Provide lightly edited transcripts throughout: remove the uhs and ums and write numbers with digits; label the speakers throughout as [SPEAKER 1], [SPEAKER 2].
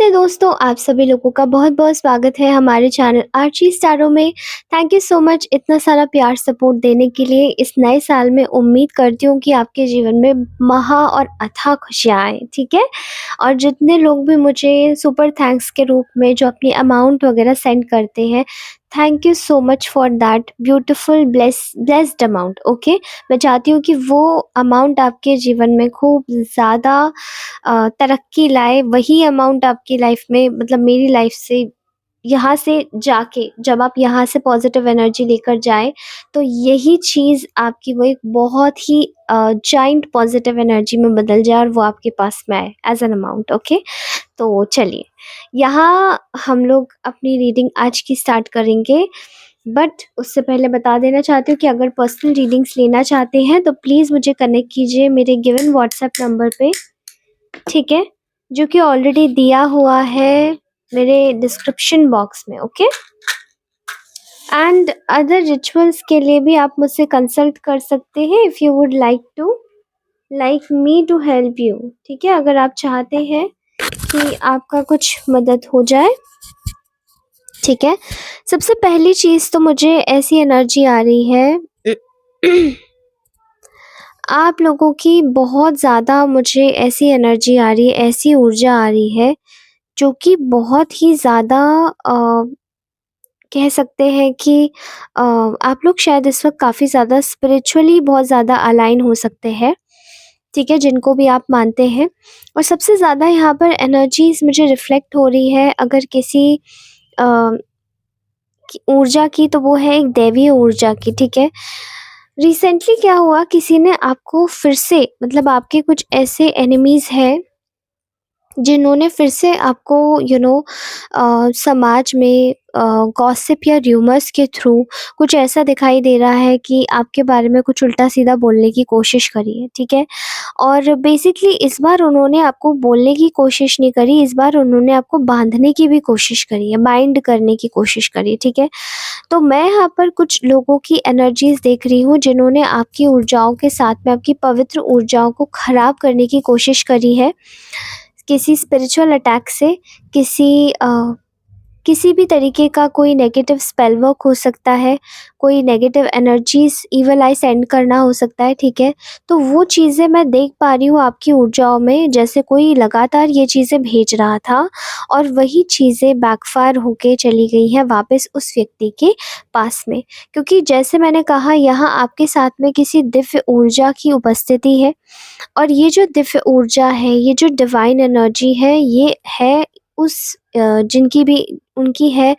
[SPEAKER 1] नमस्ते दोस्तों, आप सभी लोगों का बहुत-बहुत स्वागत है हमारे चैनल आर्ची स्टारों में। थैंक यू सो मच इतना सारा प्यार सपोर्ट देने के लिए। इस नए साल में उम्मीद करती हूँ कि आपके जीवन में महा और अथाह खुशियाँ आएँ, ठीक है? और जितने लोग भी मुझे सुपर थैंक्स के रूप में जो अपनी अमाउंट वगैरह सेंड करते हैं, thank you so much for that beautiful blessed amount, okay? मैं चाहती हूँ कि वो अमाउंट आपके जीवन में खूब ज़्यादा तरक्की लाए, वही अमाउंट आपकी लाइफ में मतलब मेरी लाइफ से यहाँ से जाके जब आप यहाँ से पॉजिटिव एनर्जी लेकर जाएँ, तो यही चीज़ आपकी वो एक बहुत ही जाइंट पॉजिटिव एनर्जी में बदल जाए और वो आपके पास में आए एज़ एन अमाउंट, ओके? तो चलिए, यहाँ हम लोग अपनी रीडिंग आज की स्टार्ट करेंगे, बट उससे पहले बता देना चाहती हूँ कि अगर पर्सनल रीडिंग्स लेना चाहते हैं, तो प्लीज़ मुझे कनेक्ट कीजिए मेरे गिवन व्हाट्सएप नंबर पे, ठीक है? जो कि ऑलरेडी दिया हुआ है मेरे डिस्क्रिप्शन बॉक्स में, ओके? एंड अदर रिचुअल्स के लिए भी आप मुझसे कंसल्ट कर सकते हैं if you would like me to help you, ठीक है? अगर आप चाहते हैं कि आपका कुछ मदद हो जाए, ठीक है? सबसे पहली चीज़ तो मुझे ऐसी एनर्जी आ रही है आप लोगों की बहुत ज़्यादा मुझे ऐसी एनर्जी आ रही है, ऐसी ऊर्जा आ रही है, जो कि बहुत ही ज़्यादा कह सकते हैं कि आप लोग शायद इस वक़्त काफ़ी ज़्यादा स्पिरिचुअली बहुत ज़्यादा अलाइन हो सकते हैं, ठीक है? जिनको भी आप मानते हैं। और सबसे ज़्यादा यहाँ पर एनर्जीज़ मुझे रिफ्लेक्ट हो रही है अगर किसी अ, की ऊर्जा की, तो वो है एक दैवीय ऊर्जा की, ठीक है? रिसेंटली क्या हुआ, किसी ने आपको फिर से मतलब आपके कुछ ऐसे एनिमीज़ हैं जिन्होंने फिर से आपको समाज में गॉसिप या र्यूमर्स के थ्रू कुछ ऐसा दिखाई दे रहा है कि आपके बारे में कुछ उल्टा-सीधा बोलने की कोशिश करी है, ठीक है? और बेसिकली इस बार उन्होंने आपको बोलने की कोशिश नहीं करी, इस बार उन्होंने आपको बाँधने की भी कोशिश करी है, बाइंड करने की कोशिश करी है, ठीक है? तो मैं यहाँ पर कुछ लोगों की एनर्जीज़ देख रही हूँ जिन्होंने आपकी ऊर्जाओं के साथ में आपकी पवित्र ऊर्जाओं को ख़राब करने की कोशिश करी है। किसी स्पिरिचुअल अटैक से, किसी किसी भी तरीके का कोई नेगेटिव स्पेल वर्क हो सकता है, कोई negative energies evil I send करना हो सकता है, ठीक है? तो वो चीज़ें मैं देख पा रही हूँ आपकी ऊर्जाओं में, जैसे कोई लगातार ये चीज़ें भेज रहा था और वही चीज़ें बैकफ़ायर होके चली गई हैं वापस उस व्यक्ति के पास में। क्योंकि जैसे मैंने कहा, यहाँ आपके साथ में किसी दिव्य ऊर्जा की उपस्थिति है और ये जो दिव्य ऊर्जा है, ये जो डिवाइन एनर्जी है, ये है उस जिनकी भी उनकी है,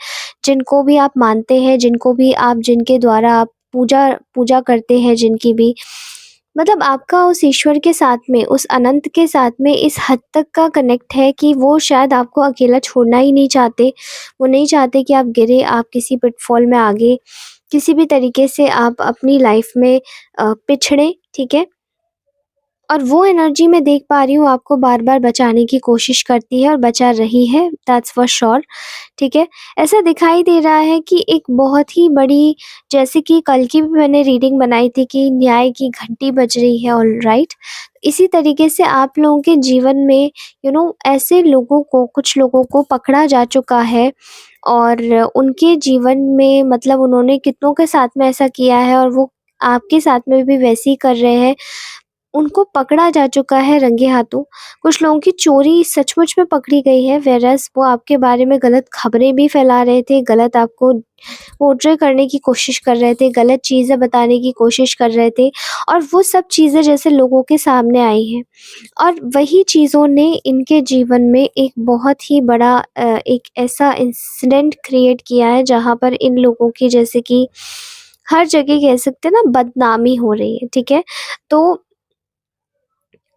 [SPEAKER 1] जिनको भी आप मानते हैं, जिनको भी आप जिनके द्वारा आप पूजा पूजा करते हैं, जिनकी भी मतलब आपका उस ईश्वर के साथ में, उस अनंत के साथ में इस हद तक का कनेक्ट है कि वो शायद आपको अकेला छोड़ना ही नहीं चाहते। वो नहीं चाहते कि आप गिरे, आप किसी पिटफॉल में आगे किसी भी तरीके से आप अपनी लाइफ में पिछड़ें, ठीक है? और वो एनर्जी मैं देख पा रही हूँ आपको बार-बार बचाने की कोशिश करती है और बचा रही है, दैट्स फॉर श्योर, ठीक है? ऐसा दिखाई दे रहा है कि एक बहुत ही बड़ी, जैसे कि कल की भी मैंने रीडिंग बनाई थी कि न्याय की घंटी बज रही है, ऑलराइट? इसी तरीके से आप लोगों के जीवन में ऐसे लोगों को, कुछ लोगों को पकड़ा जा चुका है और उनके जीवन में मतलब उन्होंने कितनों के साथ में ऐसा किया है और वो आपके साथ में भी वैसे ही कर रहे हैं। उनको पकड़ा जा चुका है रंगे हाथों। कुछ लोगों की चोरी सचमुच में पकड़ी गई है, व्हेयरएज़ वो आपके बारे में गलत खबरें भी फैला रहे थे, गलत आपको पोर्ट्रे करने की कोशिश कर रहे थे, गलत चीज़ें बताने की कोशिश कर रहे थे और वो सब चीज़ें जैसे लोगों के सामने आई हैं। और वही चीज़ों ने इनके जीवन में एक बहुत ही बड़ा एक ऐसा इंसिडेंट क्रिएट किया है जहाँ पर इन लोगों की, जैसे कि हर जगह कह सकते हैं ना, बदनामी हो रही है, ठीक है? तो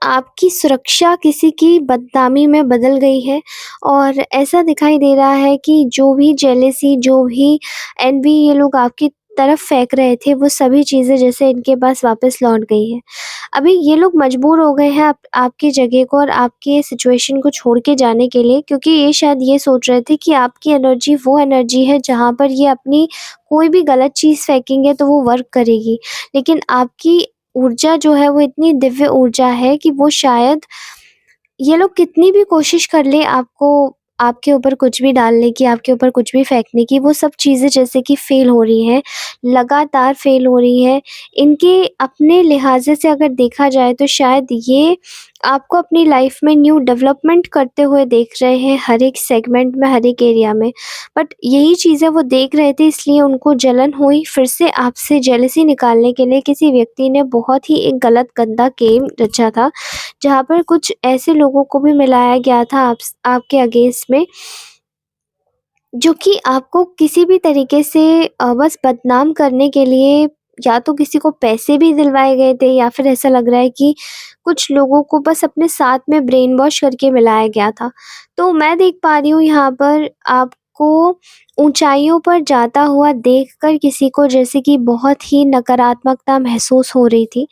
[SPEAKER 1] आपकी सुरक्षा किसी की बदनामी में बदल गई है और ऐसा दिखाई दे रहा है कि जो भी जेलेसी, जो भी एनवी ये लोग आपकी तरफ फेंक रहे थे, वो सभी चीज़ें जैसे इनके पास वापस लौट गई हैं। अभी ये लोग मजबूर हो गए हैं आपकी जगह को और आपके सिचुएशन को छोड़ के जाने के लिए, क्योंकि ये शायद ये सोच रहे थे कि आपकी एनर्जी वो एनर्जी है जहाँ पर ये अपनी कोई भी गलत चीज़ फेंकेंगे तो वो वर्क करेगी। लेकिन आपकी ऊर्जा जो है वो इतनी दिव्य ऊर्जा है कि वो शायद ये लोग कितनी भी कोशिश कर लें आपको आपके ऊपर कुछ भी डालने की, आपके ऊपर कुछ भी फेंकने की, वो सब चीज़ें जैसे कि फ़ेल हो रही हैं, लगातार फ़ेल हो रही हैं। इनके अपने लिहाज़े से अगर देखा जाए तो शायद ये आपको अपनी लाइफ़ में न्यू डेवलपमेंट करते हुए देख रहे हैं, हर एक सेगमेंट में, हर एक एरिया में। बट यही चीज़ें वो देख रहे थे, इसलिए उनको जलन हुई, फिर से आपसे जेलसी निकालने के लिए किसी व्यक्ति ने बहुत ही एक गलत गंदा गेम रचा था, जहाँ पर कुछ ऐसे लोगों को भी मिलाया गया था आपके अगेंस्ट में, जो कि आपको किसी भी तरीके से बस बदनाम करने के लिए, या तो किसी को पैसे भी दिलवाए गए थे, या फिर ऐसा लग रहा है कि कुछ लोगों को बस अपने साथ में ब्रेन वॉश करके मिलाया गया था। तो मैं देख पा रही हूँ यहाँ पर आपको ऊँचाइयों पर जाता हुआ देखकर किसी को जैसे कि बहुत ही नकारात्मकता महसूस हो रही थी।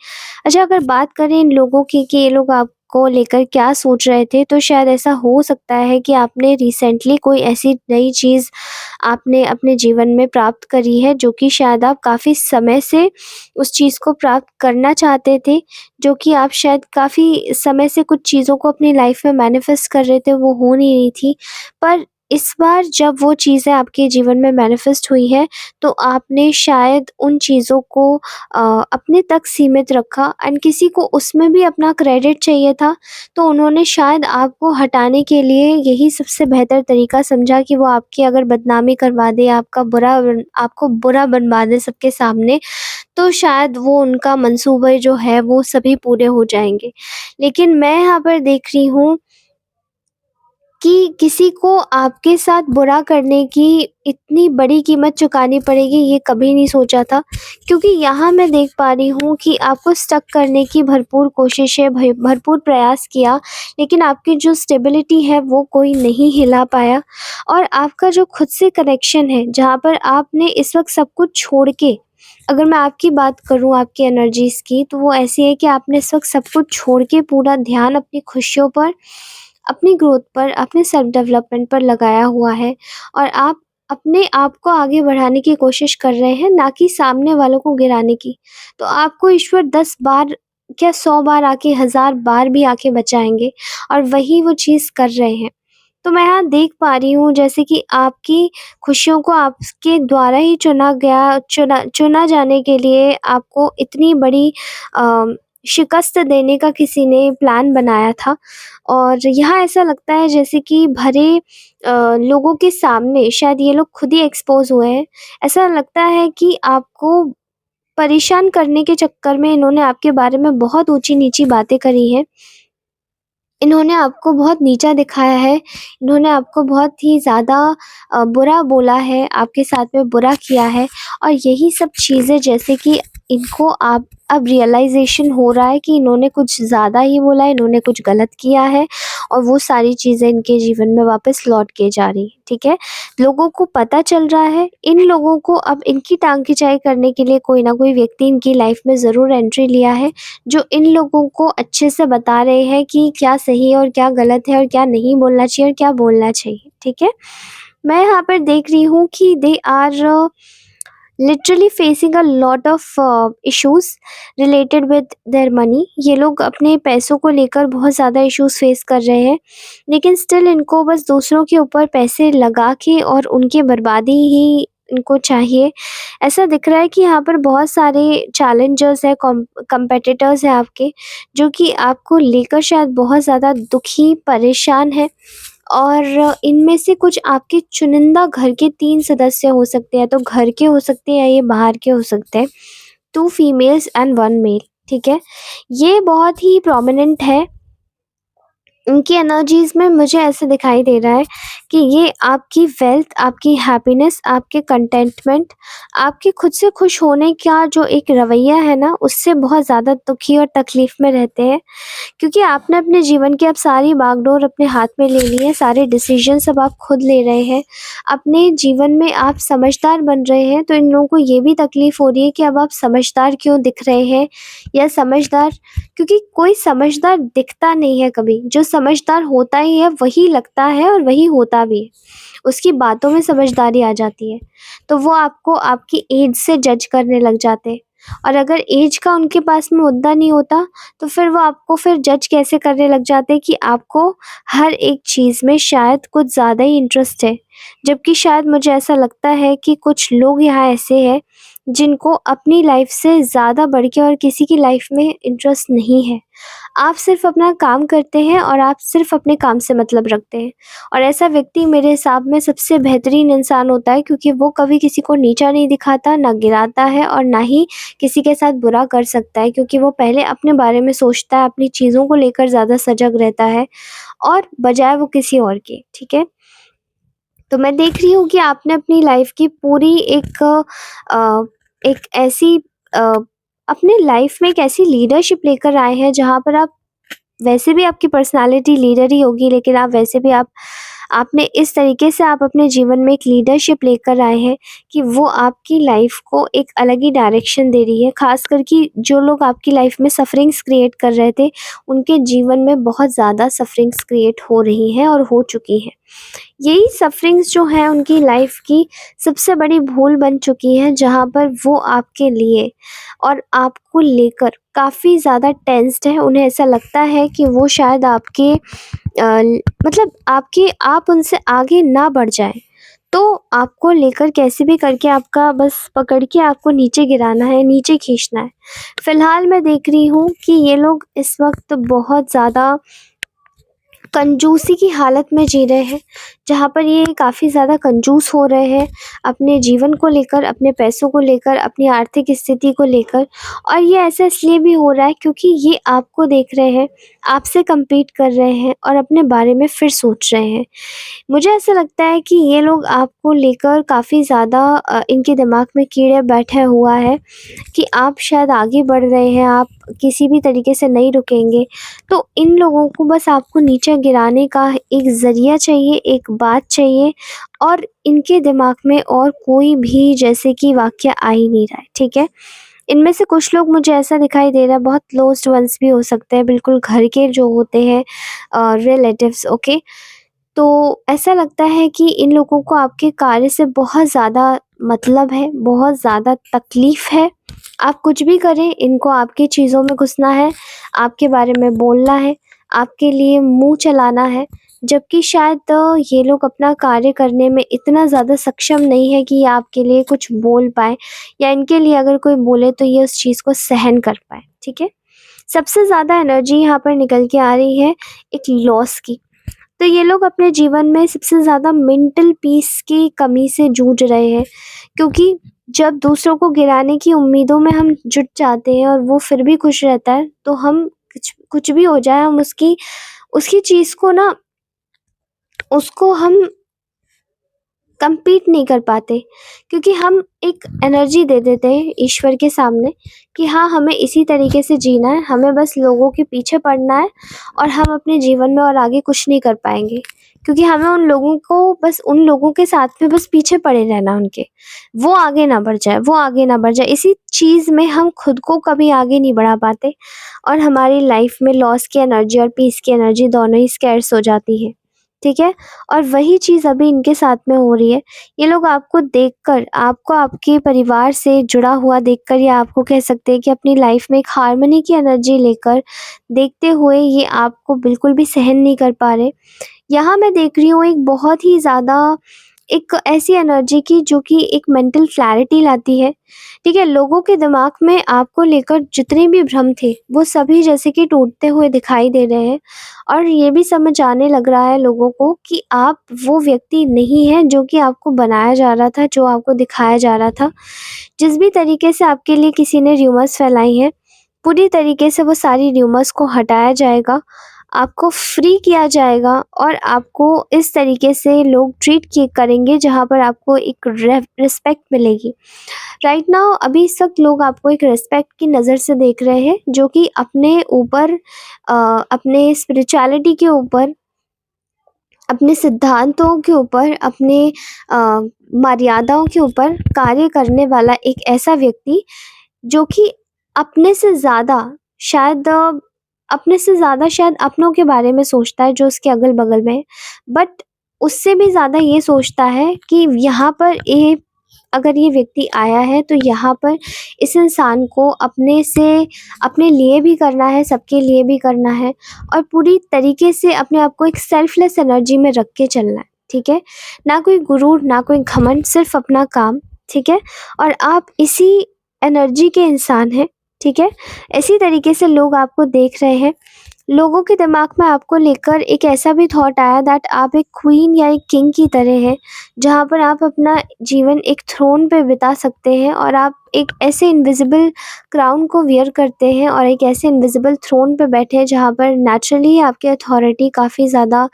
[SPEAKER 1] अच्छा, अगर बात करें इन लोगों की कि ये लोग आपको लेकर क्या सोच रहे थे, तो शायद ऐसा हो सकता है कि आपने रिसेंटली कोई ऐसी नई चीज़ आपने अपने जीवन में प्राप्त करी है, जो कि शायद आप काफ़ी समय से उस चीज़ को प्राप्त करना चाहते थे, जो कि आप शायद काफ़ी समय से कुछ चीज़ों को अपनी लाइफ में मैनिफेस्ट कर रहे थे, वो हो नहीं रही थी। पर इस बार जब वो चीज़ें आपके जीवन में मैनिफेस्ट हुई हैं, तो आपने शायद उन चीज़ों को अपने तक सीमित रखा, एंड किसी को उसमें भी अपना क्रेडिट चाहिए था, तो उन्होंने शायद आपको हटाने के लिए यही सबसे बेहतर तरीका समझा कि वो आपकी अगर बदनामी करवा दे, आपको बुरा बनवा दे सबके सामने, तो शायद वो उनका मंसूबे जो है वो सभी पूरे हो जाएँगे। लेकिन मैं यहाँ पर देख रही हूँ कि किसी को आपके साथ बुरा करने की इतनी बड़ी कीमत चुकानी पड़ेगी, ये कभी नहीं सोचा था। क्योंकि यहाँ मैं देख पा रही हूँ कि आपको स्टक करने की भरपूर कोशिशें, भरपूर प्रयास किया, लेकिन आपकी जो स्टेबिलिटी है वो कोई नहीं हिला पाया। और आपका जो खुद से कनेक्शन है, जहाँ पर आपने इस वक़्त सब कुछ छोड़ के, अगर मैं आपकी बात करूँ आपकी एनर्जीज़ की, तो वो ऐसी है कि आपने इस वक़्त सब कुछ छोड़ के पूरा ध्यान अपनी खुशियों पर, अपनी ग्रोथ पर, अपने सेल्फ डेवलपमेंट पर लगाया हुआ है, और आप अपने आप को आगे बढ़ाने की कोशिश कर रहे हैं, ना कि सामने वालों को गिराने की। तो आपको ईश्वर 10 बार क्या 100 बार आके, 1000 बार भी आके बचाएँगे, और वही वो चीज़ कर रहे हैं। तो मैं यहाँ देख पा रही हूँ जैसे कि आपकी खुशियों को आपके द्वारा ही चुना जाने के लिए आपको इतनी बड़ी अ, शिकस्त देने का किसी ने प्लान बनाया था। और यहाँ ऐसा लगता है जैसे कि लोगों के सामने शायद ये लोग खुद ही एक्सपोज़ हुए हैं। ऐसा लगता है कि आपको परेशान करने के चक्कर में इन्होंने आपके बारे में बहुत ऊँची-नीची बातें करी हैं। इन्होंने आपको बहुत नीचा दिखाया है, इन्होंने आपको बहुत ही ज़्यादा बुरा बोला है, आपके साथ में बुरा किया है, और यही सब चीज़ें जैसे कि इनको आप अब रियलाइज़ेशन हो रहा है कि इन्होंने कुछ ज़्यादा ही बोला है, इन्होंने कुछ गलत किया है, और वो सारी चीज़ें इनके जीवन में वापस लौट के जा रही हैं, ठीक है? लोगों को पता चल रहा है, इन लोगों को अब इनकी टाँग खिंचाई करने के लिए कोई ना कोई व्यक्ति इनकी लाइफ़ में ज़रूर एंट्री लिया है, जो इन लोगों को अच्छे से बता रहे हैं कि क्या सही है और क्या गलत है, और क्या नहीं बोलना चाहिए और क्या बोलना चाहिए, ठीक है? मैं यहाँ पर देख रही हूँ कि they are literally facing a lot of issues related with their money. ये लोग अपने पैसों को लेकर बहुत ज़्यादा इश्यूज़ फेस कर रहे हैं, लेकिन स्टिल इनको बस दूसरों के ऊपर पैसे लगा के और उनकी बर्बादी ही इनको चाहिए। ऐसा दिख रहा है कि यहाँ पर बहुत सारे चैलेंजर्स हैं, कॉम्पिटिटर्स हैं आपके, जो कि आपको लेकर शायद बहुत ज़्यादा दुखी, परेशान हैं, और इनमें से कुछ आपके चुनिंदा घर के 3 सदस्य हो सकते हैं, तो घर के हो सकते हैं या ये बाहर के हो सकते हैं। 2 फीमेल्स एंड 1 मेल, ठीक है? ये बहुत ही प्रोमिनेंट है। इनकी एनर्जीज़ में मुझे ऐसे दिखाई दे रहा है कि ये आपकी वेल्थ, आपकी हैप्पीनेस, आपके कंटेंटमेंट, आपके खुद से खुश होने का जो एक रवैया है ना, उससे बहुत ज़्यादा दुखी और तकलीफ़ में रहते हैं। क्योंकि आपने अपने जीवन की अब सारी बागडोर अपने हाथ में ले ली है, सारे डिसीजंस अब आप खुद ले रहे हैं। अपने जीवन में आप समझदार बन रहे हैं, तो इन लोगों को ये भी तकलीफ़ हो रही है कि अब आप समझदार क्यों दिख रहे हैं, या समझदार, क्योंकि कोई समझदार दिखता नहीं है कभी, जो समझदार होता ही है वही लगता है और वही होता भी है। उसकी बातों में समझदारी आ जाती है, तो वो आपको आपकी एज से जज करने लग जाते हैं। और अगर ऐज का उनके पास में मुद्दा नहीं होता, तो फिर वो आपको फिर जज कैसे करने लग जाते हैं कि आपको हर एक चीज़ में शायद कुछ ज़्यादा ही इंटरेस्ट है। जबकि शायद मुझे ऐसा लगता है कि कुछ लोग यहाँ ऐसे हैं, जिनको अपनी लाइफ़ से ज़्यादा बढ़ के और किसी की लाइफ़ में इंटरेस्ट नहीं है। आप सिर्फ़ अपना काम करते हैं और आप सिर्फ़ अपने काम से मतलब रखते हैं। और ऐसा व्यक्ति मेरे हिसाब में सबसे बेहतरीन इंसान होता है, क्योंकि वो कभी किसी को नीचा नहीं दिखाता, ना गिराता है और ना ही किसी के साथ बुरा कर सकता है, क्योंकि वो पहले अपने बारे में सोचता है, अपनी चीज़ों को लेकर ज़्यादा सजग रहता है और बजाय वो किसी और के, ठीक है? तो मैं देख रही हूँ कि आपने अपनी लाइफ़ की पूरी अ, एक ऐसी अ, अपने लाइफ़ में एक ऐसी लीडरशिप लेकर आए हैं, जहाँ पर आप वैसे भी आपकी पर्सनैलिटी लीडर ही होगी, लेकिन आप वैसे भी आपने इस तरीके से आप अपने जीवन में एक लीडरशिप लेकर आए हैं कि वो आपकी लाइफ को एक अलग ही डायरेक्शन दे रही है। ख़ासकर कि जो लोग आपकी लाइफ में सफ़रिंग्स क्रिएट कर रहे थे, उनके जीवन में बहुत ज़्यादा सफ़रिंग्स क्रिएट हो रही हैं और हो चुकी हैं। यही सफ़रिंग्स जो हैं उनकी लाइफ की सबसे बड़ी भूल बन चुकी हैं, जहाँ पर वो आपके लिए और आपको लेकर काफ़ी ज़्यादा टेंस्ड है। उन्हें ऐसा लगता है कि वो शायद मतलब आपके आप उनसे आगे ना बढ़ जाएँ। तो आपको लेकर कैसे भी करके आपका बस पकड़ के आपको नीचे गिराना है, नीचे खींचना है। फ़िलहाल मैं देख रही हूँ कि ये लोग इस वक़्त बहुत ज़्यादा कंजूसी की हालत में जी रहे हैं, जहाँ पर ये काफ़ी ज़्यादा कंजूस हो रहे हैं अपने जीवन को लेकर, अपने पैसों को लेकर, अपनी आर्थिक स्थिति को लेकर। और ये ऐसा इसलिए भी हो रहा है क्योंकि ये आपको देख रहे हैं, आपसे कम्पीट कर रहे हैं और अपने बारे में फिर सोच रहे हैं। मुझे ऐसा लगता है कि ये लोग आपको लेकर काफ़ी ज़्यादा इनके दिमाग में कीड़े बैठे हुआ है कि आप शायद आगे बढ़ रहे हैं, आप किसी भी तरीके से नहीं रुकेंगे। तो इन लोगों को बस आपको नीचे गिराने का एक ज़रिया चाहिए, एक बात चाहिए, और इनके दिमाग में और कोई भी जैसे कि वाक़या आ ही नहीं रहा है, ठीक है? इनमें से कुछ लोग मुझे ऐसा दिखाई दे रहा है, बहुत क्लोज़्ड वन्स भी हो सकते हैं, बिल्कुल घर के जो होते हैं रिलेटिव्स, ओके? तो ऐसा लगता है कि इन लोगों को आपके कार्य से बहुत ज़्यादा मतलब है, बहुत ज़्यादा तकलीफ़ है। आप कुछ भी करें, इनको आपकी चीज़ों में घुसना है, आपके बारे में बोलना है, आपके लिए मुँह चलाना है, जबकि शायद ये लोग अपना कार्य करने में इतना ज़्यादा सक्षम नहीं है कि ये आपके लिए कुछ बोल पाएँ, या इनके लिए अगर कोई बोले तो ये उस चीज़ को सहन कर पाएँ, ठीक है? सबसे ज़्यादा एनर्जी यहाँ पर निकल के आ रही है एक लॉस की। तो ये लोग अपने जीवन में सबसे ज़्यादा मेंटल पीस की कमी से जूझ रहे हैं, क्योंकि जब दूसरों को गिराने की उम्मीदों में हम जुट जाते हैं और वो फिर भी खुश रहता है, तो हम कुछ कुछ भी हो जाए, हम उसकी उसकी चीज़ को ना उसको हम कम्पीट नहीं कर पाते, क्योंकि हम एक एनर्जी दे देते हैं ईश्वर के सामने कि हाँ, हमें इसी तरीके से जीना है, हमें बस लोगों के पीछे पड़ना है और हम अपने जीवन में और आगे कुछ नहीं कर पाएँगे। क्योंकि हमें उन लोगों को बस उन लोगों के साथ में बस पीछे पड़े रहना उनके, वो आगे ना बढ़ जाए, वो आगे ना बढ़ जाए। इसी चीज़ में हम खुद को कभी आगे नहीं बढ़ा पाते और हमारी लाइफ़ में लॉस की एनर्जी और पीस की एनर्जी दोनों ही स्कैर्स हो जाती है, ठीक है? और वही चीज़ अभी इनके साथ में हो रही है। ये लोग आपको देखकर, आपको आपके परिवार से जुड़ा हुआ देखकर, या आपको कह सकते हैं कि अपनी लाइफ़ में एक हार्मनी की एनर्जी लेकर देखते हुए ये आपको बिल्कुल भी सहन नहीं कर पा रहे। यहाँ मैं देख रही हूँ एक बहुत ही ज़्यादा एक ऐसी एनर्जी की जो कि एक मेंटल क्लैरिटी लाती है, ठीक है? लोगों के दिमाग में आपको लेकर जितने भी भ्रम थे, वो सभी जैसे कि टूटते हुए दिखाई दे रहे हैं और ये भी समझ आने लग रहा है लोगों को कि आप वो व्यक्ति नहीं हैं जो कि आपको बनाया जा रहा था, जो आपको दिखाया जा रहा था। जिस भी तरीके से आपके लिए किसी ने र्यूमर्स फैलाई हैं, पूरी तरीके से वो सारी र्यूमर्स को हटाया जाएगा, आपको फ्री किया जाएगा और आपको इस तरीके से लोग ट्रीट किए करेंगे जहाँ पर आपको एक रिस्पेक्ट मिलेगी। राइट नाउ अभी इस वक़्त लोग आपको एक रिस्पेक्ट की नज़र से देख रहे हैं, जो कि अपने ऊपर अपने स्पिरिचुअलिटी के ऊपर, अपने सिद्धांतों के ऊपर, अपने अ, मर्यादाओं के ऊपर कार्य करने वाला एक ऐसा व्यक्ति, जो कि अपने से ज़्यादा शायद अपने से ज़्यादा शायद अपनों के बारे में सोचता है जो उसके अगल-बगल में है। बट उससे भी ज़्यादा ये सोचता है कि यहाँ पर ये अगर ये व्यक्ति आया है तो यहाँ पर इस इंसान को अपने लिए भी करना है, सबके लिए भी करना है और पूरी तरीके से अपने आप को एक सेल्फलेस एनर्जी में रख के चलना है, ठीक है? ना कोई गुरूर, ना कोई घमंड, सिर्फ़ अपना काम, ठीक है? और आप इसी एनर्जी के इंसान हैं, ठीक है? इसी तरीके से लोग आपको देख रहे हैं। लोगों के दिमाग में आपको लेकर एक ऐसा भी थॉट आया दैट आप एक क्वीन या एक किंग की तरह हैं, जहाँ पर आप अपना जीवन एक थ्रोन पे बिता सकते हैं और आप एक ऐसे इनविजिबल क्राउन को वियर करते हैं और एक ऐसे इनविजिबल थ्रोन पे बैठे हैं जहाँ पर नेचुरली आपकी अथॉरिटी काफ़ी ज़्यादा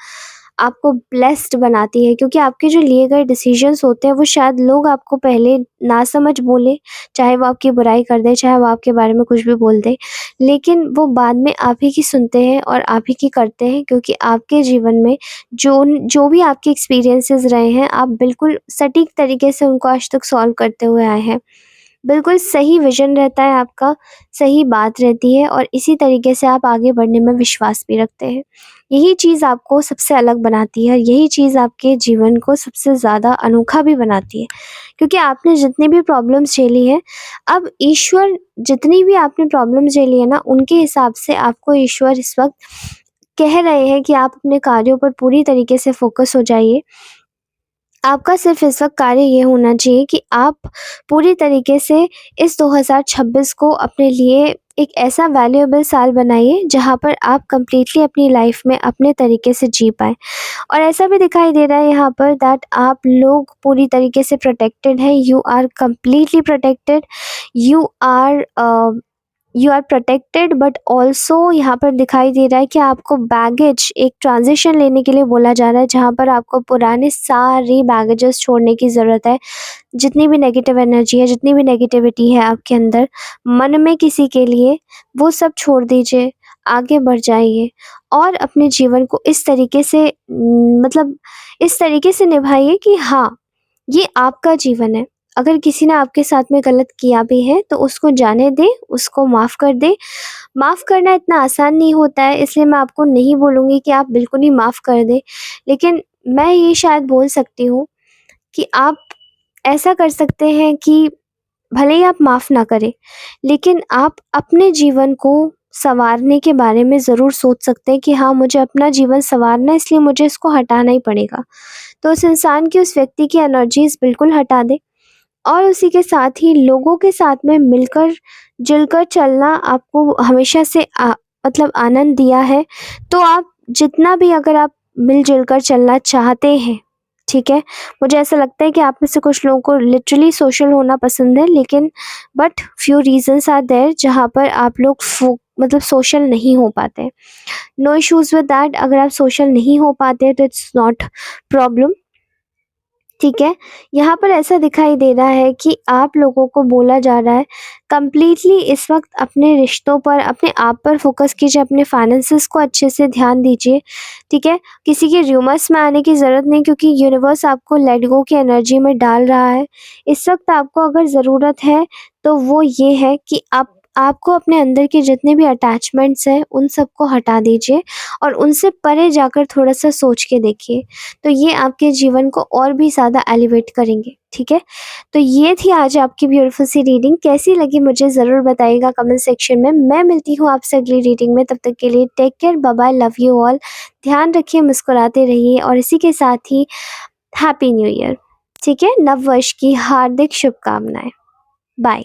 [SPEAKER 1] आपको ब्लेस्ड बनाती है, क्योंकि आपके जो लिए गए डिसीजंस होते हैं वो शायद लोग आपको पहले नासमझ बोलें, चाहे वो आपकी बुराई कर दें, चाहे वो आपके बारे में कुछ भी बोल दें, लेकिन वो बाद में आप ही की सुनते हैं और आप ही की करते हैं, क्योंकि आपके जीवन में जो भी आपके एक्सपीरियंसेस रहे हैं, आप बिल्कुल सटीक तरीके से उनको आज तक सॉल्व करते हुए आए हैं। बिल्कुल सही विज़न रहता है आपका, सही बात रहती है और इसी तरीके से आप आगे बढ़ने में विश्वास भी रखते हैं। यही चीज़ आपको सबसे अलग बनाती है, यही चीज़ आपके जीवन को सबसे ज़्यादा अनोखा भी बनाती है, क्योंकि आपने जितनी भी प्रॉब्लम्स झेली हैं, अब ईश्वर जितनी भी आपने प्रॉब्लम्स झेली है ना, उनके हिसाब से आपको ईश्वर इस वक़्त कह रहे हैं कि आप अपने कार्यों पर पूरी तरीके से फ़ोकस हो जाइए। आपका सिर्फ़ इस वक़्त कार्य ये होना चाहिए कि आप पूरी तरीके से इस 2026 को अपने लिए एक ऐसा वैल्यूएबल साल बनाइए जहाँ पर आप कंप्लीटली अपनी लाइफ़ में अपने तरीके से जी पाएँ। और ऐसा भी दिखाई दे रहा है यहाँ पर दैट आप लोग पूरी तरीके से प्रोटेक्टेड हैं, you are completely protected, you are you are protected, but also यहाँ पर दिखाई दे रहा है कि आपको बैगेज एक ट्रांजिशन लेने के लिए बोला जा रहा है, जहाँ पर आपको पुराने सारे बैगेजेस छोड़ने की ज़रूरत है। जितनी भी नेगेटिव एनर्जी है, जितनी भी नेगेटिविटी है आपके अंदर मन में किसी के लिए, वो सब छोड़ दीजिए, आगे बढ़ जाइए और अपने जीवन को इस तरीके से मतलब इस तरीके से निभाइए कि हाँ, ये आपका जीवन है। अगर किसी ने आपके साथ में गलत किया भी है तो उसको जाने दें, उसको माफ़ कर दें। माफ़ करना इतना आसान नहीं होता है, इसलिए मैं आपको नहीं बोलूँगी कि आप बिल्कुल ही माफ़ कर दें। लेकिन मैं ये शायद बोल सकती हूँ कि आप ऐसा कर सकते हैं कि भले ही आप माफ़ ना करें, लेकिन आप अपने जीवन को सँवारने के बारे में ज़रूर सोच सकते हैं कि हाँ, मुझे अपना जीवन सँवारना है, इसलिए मुझे इसको हटाना ही पड़ेगा। तो उस इंसान की, उस व्यक्ति की एनर्जीज़ बिल्कुल हटा दें और उसी के साथ ही लोगों के साथ में मिलकर जुलकर चलना आपको हमेशा से मतलब आनंद दिया है। तो आप जितना भी, अगर आप मिल-जुल कर चलना चाहते हैं, ठीक है? मुझे ऐसा लगता है कि आप में से कुछ लोगों को लिटरली सोशल होना पसंद है, लेकिन but few reasons are there जहाँ पर आप लोग मतलब सोशल नहीं हो पाते। नो इश्यूज़ विद दैट, अगर आप सोशल नहीं हो पाते तो इट्स नॉट प्रॉब्लम, ठीक है? यहाँ पर ऐसा दिखाई दे रहा है कि आप लोगों को बोला जा रहा है कंप्लीटली इस वक़्त अपने रिश्तों पर, अपने आप पर फ़ोकस कीजिए, अपने फाइनेंसेस को अच्छे से ध्यान दीजिए, ठीक है? किसी के रूमर्स में आने की ज़रूरत नहीं, क्योंकि यूनिवर्स आपको लेट गो की एनर्जी में डाल रहा है। इस वक़्त आपको अगर ज़रूरत है तो वो ये है कि आपको अपने अंदर के जितने भी अटैचमेंट्स हैं उन सबको हटा दीजिए और उनसे परे जाकर थोड़ा-सा सोच के देखिए। तो ये आपके जीवन को और भी ज़्यादा एलिवेट करेंगे, ठीक है? तो ये थी आज आपकी ब्यूटीफुल सी रीडिंग, कैसी लगी मुझे ज़रूर बताइएगा कमेंट सेक्शन में। मैं मिलती हूँ आपसे अगली रीडिंग में, तब तक के लिए take care, bye bye, love you all. ध्यान रखिए, मुस्कुराते रहिए और इसी के साथ ही हैप्पी न्यू ईयर, ठीक है? नव वर्ष की हार्दिक शुभकामनाएँ। बाय।